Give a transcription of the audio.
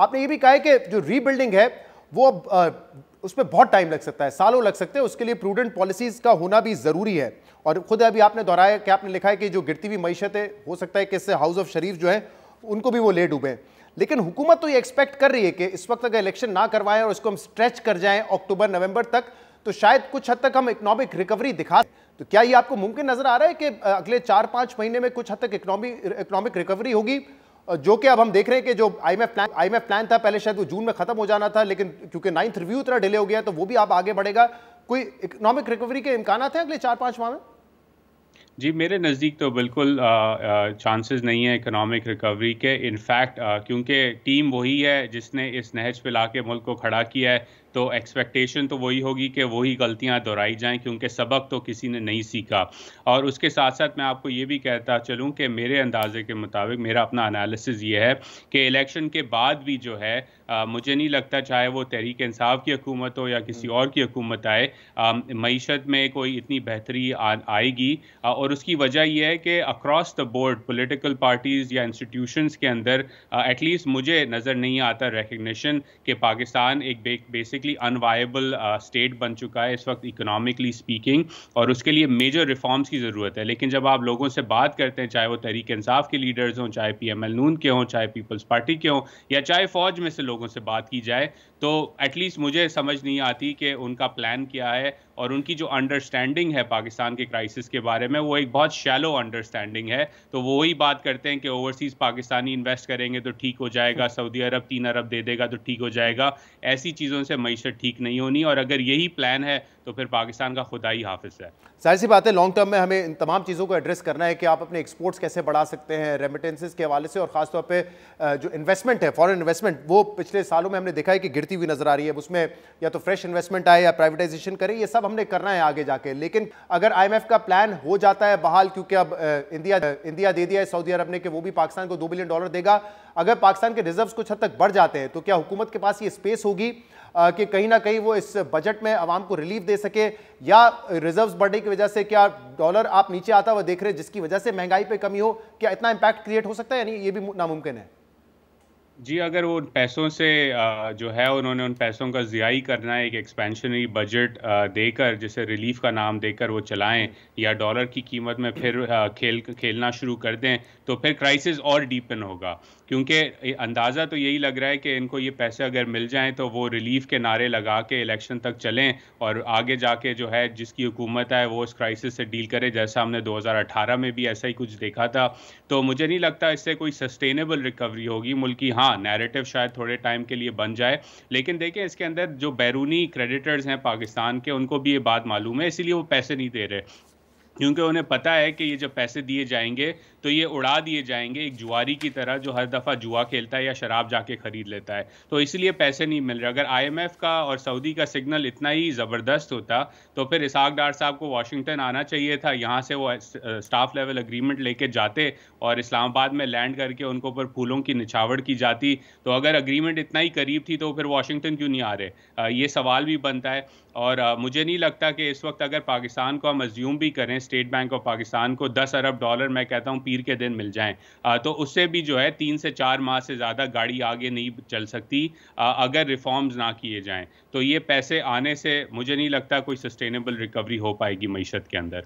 आपने ये भी कहा है कि जो रीबिल्डिंग है वो उसमें बहुत टाइम लग सकता है, सालों लग सकते हैं, उसके लिए प्रूडेंट पॉलिसीज का होना भी जरूरी है। और खुद अभी आपने दोहराया कि आपने लिखा है कि जो गिरती हुई मईशत है, हो सकता है कि इससे हाउस ऑफ शरीफ जो है उनको भी वो ले डूबे। लेकिन हुकूमत तो ये एक्सपेक्ट कर रही है कि इस वक्त अगर इलेक्शन ना करवाएं और इसको हम स्ट्रेच कर जाएं अक्टूबर नवंबर तक, तो शायद कुछ हद तक हम इकोनॉमिक रिकवरी दिखा। तो क्या ये आपको मुमकिन नजर आ रहा है कि अगले 4-5 महीने में कुछ हद तक इकोनॉमिक रिकवरी होगी, जो कि अब हम देख रहे हैं कि जो आईएमएफ प्लान था पहले शायद वो जून में खत्म हो जाना था, लेकिन क्योंकि 9th रिव्यू इतना डिले हो गया तो वो भी अब आगे बढ़ेगा। कोई इकोनॉमिक रिकवरी के इम्कान हैं अगले 4-5 माह में? जी, मेरे नज़दीक तो बिल्कुल चांसेस नहीं है इकोनॉमिक रिकवरी के। इनफैक्ट क्योंकि टीम वही है जिसने इस नहज पे लाके मुल्क को खड़ा किया है, तो एक्सपेक्टेशन तो वही होगी कि वही गलतियां दोहराई जाएं, क्योंकि सबक तो किसी ने नहीं सीखा। और उसके साथ साथ मैं आपको ये भी कहता चलूं कि मेरे अंदाजे के मुताबिक, मेरा अपना एनालिसिस ये है कि इलेक्शन के बाद भी जो है मुझे नहीं लगता, चाहे वो तहरीक इंसाफ की हुकूमत हो या किसी और की हुकूमत आए, मईशत में कोई इतनी बेहतरी आएगी। और उसकी वजह यह है कि across the board political parties या इंस्टीट्यूशंस के अंदर एटलीस्ट मुझे नज़र नहीं आता रिकग्निशन कि पाकिस्तान एक बेसिकली अनवायबल स्टेट बन चुका है इस वक्त इकोनॉमिकली स्पीकिंग, और उसके लिए मेजर रिफॉर्म्स की ज़रूरत है। लेकिन जब आप लोगों से बात करते हैं, चाहे वो तहरीक इंसाफ के लीडर्स हों, चाहे PML नून के हों, चाहे पीपल्स पार्टी के हों, या चाहे फ़ौज में से लोगों से बात की जाए, तो एटलीस्ट मुझे समझ नहीं आती कि उनका प्लान क्या है। और उनकी जो अंडरस्टैंडिंग है पाकिस्तान के क्राइसिस के बारे में, वो एक बहुत शैलो अंडरस्टैंडिंग है। तो वो वही बात करते हैं कि ओवरसीज़ पाकिस्तानी इन्वेस्ट करेंगे तो ठीक हो जाएगा, सऊदी अरब 3 अरब दे देगा तो ठीक हो जाएगा। ऐसी चीज़ों से मईशत ठीक नहीं होनी, और अगर यही प्लान है तो फिर पाकिस्तान का खुदा ही हाफिज है। जाहिर सी बात है, लॉन्ग टर्म में हमें इन तमाम चीज़ों को एड्रेस करना है कि आप अपने एक्सपोर्ट्स कैसे बढ़ा सकते हैं, रेमिटेंसेस के हवाले से, और खासतौर पे जो इन्वेस्टमेंट है, फॉरेन इन्वेस्टमेंट, वो पिछले सालों में हमने देखा है कि गिरती हुई नजर आ रही है। उसमें या तो फ्रेश इन्वेस्टमेंट आए या प्राइवेटाइजेशन करे, ये सब हमने करना है आगे जाके। लेकिन अगर IMF का प्लान हो जाता है बहाल, क्योंकि अब इंडिया दे दिया है सऊदी अरब ने कि वो भी पाकिस्तान को $2 बिलियन देगा, अगर पाकिस्तान के रिजर्व्स कुछ हद तक बढ़ जाते हैं, तो क्या हुकूमत के पास ये स्पेस होगी कि कहीं ना कहीं वो इस बजट में आवाम को रिलीफ दे सके? या रिजर्व्स बढ़ने की वजह से क्या डॉलर आप नीचे आता हुआ देख रहे हैं, जिसकी वजह से महंगाई पे कमी हो, क्या इतना इंपैक्ट क्रिएट हो सकता है? यानी ये भी नामुमकिन है? जी, अगर वो पैसों से जो है उन्होंने उन पैसों का ज़ियाई करना है, एक एक्सपेंशनरी बजट देकर, जिसे रिलीफ का नाम देकर वो चलाएं, या डॉलर की कीमत में फिर खेलना शुरू कर दें, तो फिर क्राइसिस और डीपन होगा। क्योंकि अंदाज़ा तो यही लग रहा है कि इनको ये पैसे अगर मिल जाएं तो वो रिलीफ के नारे लगा के इलेक्शन तक चलें, और आगे जाके जो है जिसकी हुकूमत है वो उस क्राइसिस से डील करे, जैसा हमने 2018 में भी ऐसा ही कुछ देखा था। तो मुझे नहीं लगता इससे कोई सस्टेनेबल रिकवरी होगी मुल्क की। हाँ, नैरेटिव शायद थोड़े टाइम के लिए बन जाए, लेकिन देखें इसके अंदर जो बैरूनी क्रेडिटर्स हैं पाकिस्तान के, उनको भी ये बात मालूम है, इसीलिए वो पैसे नहीं दे रहे, क्योंकि उन्हें पता है कि ये जब पैसे दिए जाएंगे तो ये उड़ा दिए जाएंगे, एक जुआरी की तरह जो हर दफ़ा जुआ खेलता है या शराब जाके खरीद लेता है। तो इसलिए पैसे नहीं मिल रहे। अगर IMF का और सऊदी का सिग्नल इतना ही ज़बरदस्त होता तो फिर इसहाक डार साहब को वाशिंगटन आना चाहिए था, यहाँ से वो स्टाफ लेवल एग्रीमेंट लेके जाते और इस्लामाबाद में लैंड करके उनको ऊपर फूलों की निछावट की जाती। तो अगर एग्रीमेंट इतना ही करीब थी तो फिर वाशिंगटन क्यों नहीं आ रहे? ये सवाल भी बनता है। और मुझे नहीं लगता कि इस वक्त अगर पाकिस्तान को हम अज्यूम भी करें, स्टेट बैंक ऑफ पाकिस्तान को $10 अरब, मैं कहता हूं पीर के दिन मिल जाएं, तो उससे भी जो है 3 से 4 माह से ज़्यादा गाड़ी आगे नहीं चल सकती अगर रिफॉर्म्स ना किए जाएं। तो ये पैसे आने से मुझे नहीं लगता कोई सस्टेनेबल रिकवरी हो पाएगी मईशत के अंदर।